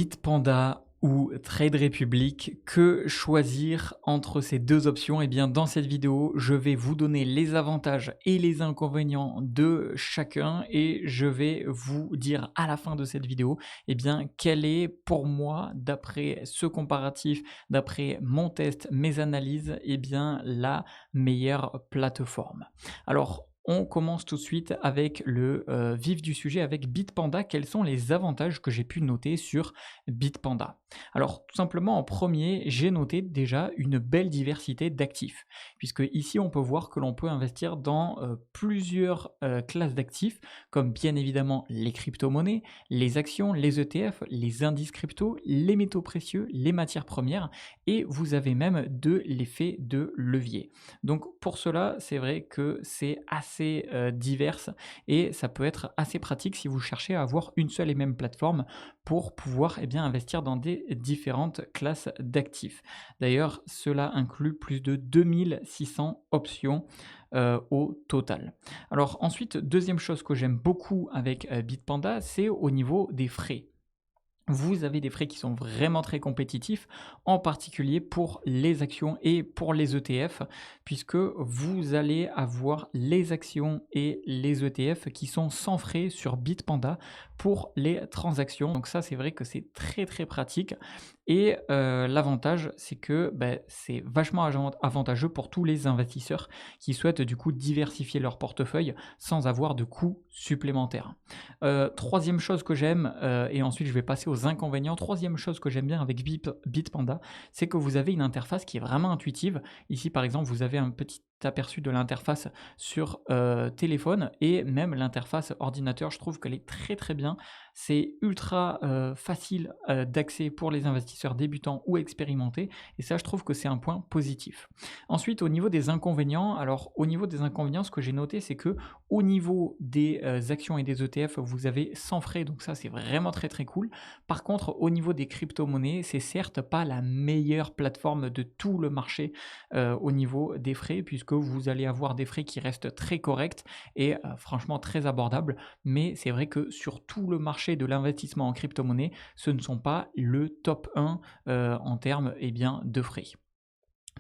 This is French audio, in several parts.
Bitpanda ou Trade Republic, que choisir entre ces deux options? Eh bien, dans cette vidéo, je vais vous donner les avantages et les inconvénients de chacun et je vais vous dire à la fin de cette vidéo, eh bien, quelle est pour moi, d'après ce comparatif, d'après mon test, mes analyses, eh bien, la meilleure plateforme. Alors, on commence tout de suite avec le vif du sujet, avec Bitpanda. Quels sont les avantages que j'ai pu noter sur Bitpanda? Alors, tout simplement, en premier, j'ai noté déjà une belle diversité d'actifs, puisque ici, on peut voir que l'on peut investir dans plusieurs classes d'actifs, comme bien évidemment les crypto-monnaies, les actions, les ETF, les indices crypto, les métaux précieux, les matières premières, et vous avez même de l'effet de levier. Donc, pour cela, c'est vrai que c'est assez divers et ça peut être assez pratique si vous cherchez à avoir une seule et même plateforme pour pouvoir bien, investir dans des différentes classes d'actifs. D'ailleurs, cela inclut plus de 2600 options au total. Alors ensuite, deuxième chose que j'aime beaucoup avec Bitpanda, c'est au niveau des frais. Vous avez des frais qui sont vraiment très compétitifs, en particulier pour les actions et pour les ETF, puisque vous allez avoir les actions et les ETF qui sont sans frais sur Bitpanda pour les transactions. Donc ça, c'est vrai que c'est très très pratique. Et l'avantage, c'est que c'est vachement avantageux pour tous les investisseurs qui souhaitent du coup diversifier leur portefeuille sans avoir de coûts supplémentaires. Troisième chose que j'aime, et ensuite je vais passer aux inconvénients. Troisième chose que j'aime bien avec Bitpanda, c'est que vous avez une interface qui est vraiment intuitive. Ici, par exemple, vous avez un petit aperçu de l'interface sur téléphone et même l'interface ordinateur. Je trouve qu'elle est très très bien. C'est ultra facile d'accès pour les investisseurs débutants ou expérimentés et ça, je trouve que c'est un point positif. Ensuite, au niveau des inconvénients, alors au niveau des inconvénients, ce que j'ai noté, c'est que au niveau des actions et des ETF, vous avez sans frais, donc ça c'est vraiment très très cool. Par contre, au niveau des crypto-monnaies, c'est certes pas la meilleure plateforme de tout le marché au niveau des frais, puisque vous allez avoir des frais qui restent très corrects et franchement très abordables. Mais c'est vrai que sur tout le marché de l'investissement en crypto-monnaie, ce ne sont pas le top 1 en termes de frais.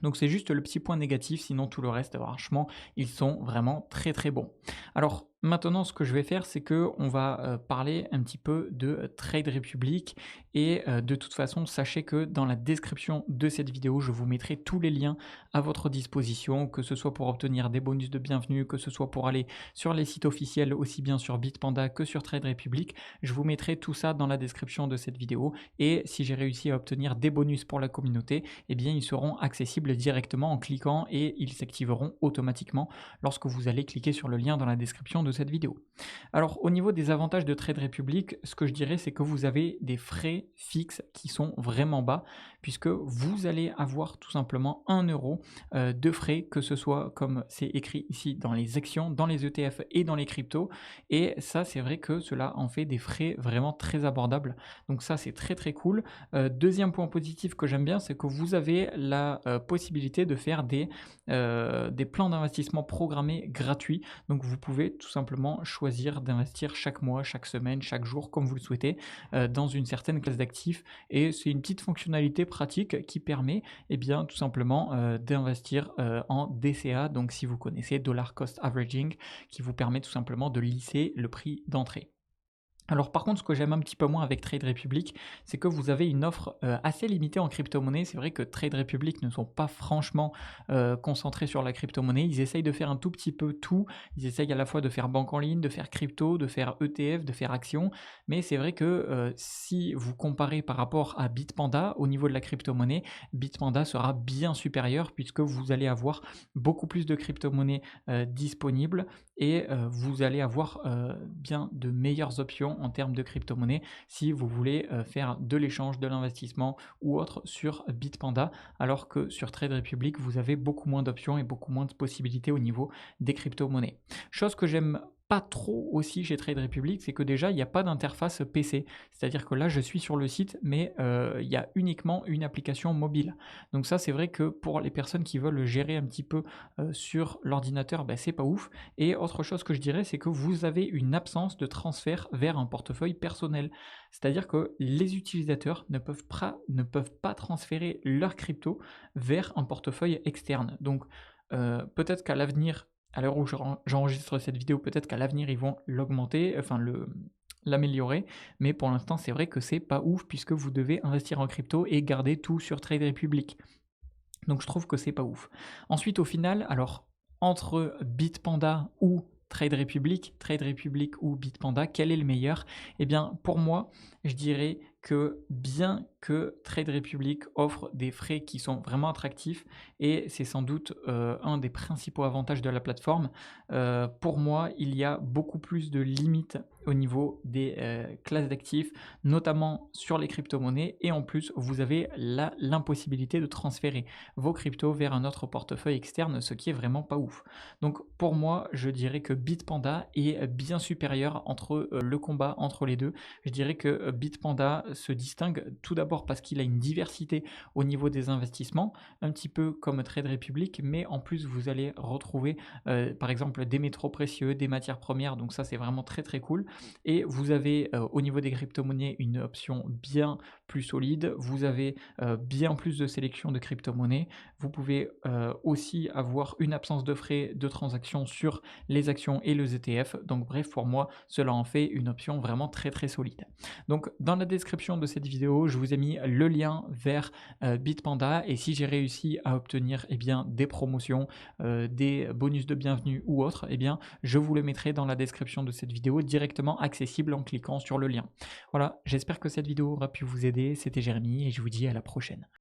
Donc c'est juste le petit point négatif, sinon tout le reste, franchement, ils sont vraiment très très bons. Alors maintenant, ce que je vais faire, c'est que on va parler un petit peu de Trade Republic et de toute façon, sachez que dans la description de cette vidéo, je vous mettrai tous les liens à votre disposition, que ce soit pour obtenir des bonus de bienvenue, que ce soit pour aller sur les sites officiels, aussi bien sur Bitpanda que sur Trade Republic. Je vous mettrai tout ça dans la description de cette vidéo et si j'ai réussi à obtenir des bonus pour la communauté, eh bien ils seront accessibles directement en cliquant et ils s'activeront automatiquement lorsque vous allez cliquer sur le lien dans la description de cette vidéo. Alors au niveau des avantages de Trade Republic, ce que je dirais, c'est que vous avez des frais fixes qui sont vraiment bas puisque vous allez avoir tout simplement 1 euro de frais, que ce soit comme c'est écrit ici dans les actions, dans les ETF et dans les cryptos, et ça c'est vrai que cela en fait des frais vraiment très abordables, donc ça c'est très très cool. Deuxième point positif que j'aime bien, c'est que vous avez la possibilité de faire des plans d'investissement programmés gratuits. Donc vous pouvez tout simplement choisir d'investir chaque mois, chaque semaine, chaque jour, comme vous le souhaitez, dans une certaine classe d'actifs. Et c'est une petite fonctionnalité pratique qui permet tout simplement d'investir en DCA, donc si vous connaissez Dollar Cost Averaging, qui vous permet tout simplement de lisser le prix d'entrée. Alors par contre, ce que j'aime un petit peu moins avec Trade Republic, c'est que vous avez une offre assez limitée en crypto-monnaie. C'est vrai que Trade Republic ne sont pas franchement concentrés sur la crypto-monnaie. Ils essayent de faire un tout petit peu tout. Ils essayent à la fois de faire banque en ligne, de faire crypto, de faire ETF, de faire action. Mais c'est vrai que si vous comparez par rapport à Bitpanda, au niveau de la crypto-monnaie, Bitpanda sera bien supérieur puisque vous allez avoir beaucoup plus de crypto-monnaies disponibles et vous allez avoir bien de meilleures options en termes de crypto-monnaie si vous voulez faire de l'échange, de l'investissement ou autre sur Bitpanda, alors que sur Trade Republic, vous avez beaucoup moins d'options et beaucoup moins de possibilités au niveau des crypto-monnaies. Chose que j'aime pas trop aussi chez Trade Republic, c'est que déjà, il n'y a pas d'interface PC. C'est-à-dire que là, je suis sur le site, mais il y a uniquement une application mobile. Donc ça, c'est vrai que pour les personnes qui veulent gérer un petit peu sur l'ordinateur, ben, c'est pas ouf. Et autre chose que je dirais, c'est que vous avez une absence de transfert vers un portefeuille personnel. C'est-à-dire que les utilisateurs ne peuvent pas transférer leur crypto vers un portefeuille externe. Donc peut-être qu'à l'avenir, à l'heure où j'enregistre cette vidéo, peut-être qu'à l'avenir ils vont l'augmenter, enfin l'améliorer, mais pour l'instant c'est vrai que c'est pas ouf puisque vous devez investir en crypto et garder tout sur Trade Republic. Donc je trouve que c'est pas ouf. Ensuite au final, alors entre Bitpanda ou Trade Republic ou Bitpanda, quel est le meilleur? Eh bien pour moi, je dirais que bien que Trade Republic offre des frais qui sont vraiment attractifs, et c'est sans doute un des principaux avantages de la plateforme, pour moi, il y a beaucoup plus de limites au niveau des classes d'actifs, notamment sur les crypto-monnaies, et en plus, vous avez l'impossibilité de transférer vos cryptos vers un autre portefeuille externe, ce qui est vraiment pas ouf. Donc pour moi, je dirais que Bitpanda est bien supérieur entre le combat entre les deux. Je dirais que Bitpanda se distingue tout d'abord parce qu'il a une diversité au niveau des investissements, un petit peu comme Trade Republic, mais en plus vous allez retrouver par exemple des métaux précieux, des matières premières, donc ça c'est vraiment très très cool. Et vous avez au niveau des crypto-monnaies une option bien plus solide, vous avez bien plus de sélection de crypto-monnaies, vous pouvez aussi avoir une absence de frais de transaction sur les actions et les ETF, donc bref, pour moi cela en fait une option vraiment très très solide. Donc dans la description de cette vidéo, je vous ai mis le lien vers Bitpanda, et si j'ai réussi à obtenir des promotions, des bonus de bienvenue ou autres, je vous le mettrai dans la description de cette vidéo directement accessible en cliquant sur le lien. Voilà, j'espère que cette vidéo aura pu vous aider, c'était Jérémy et je vous dis à la prochaine.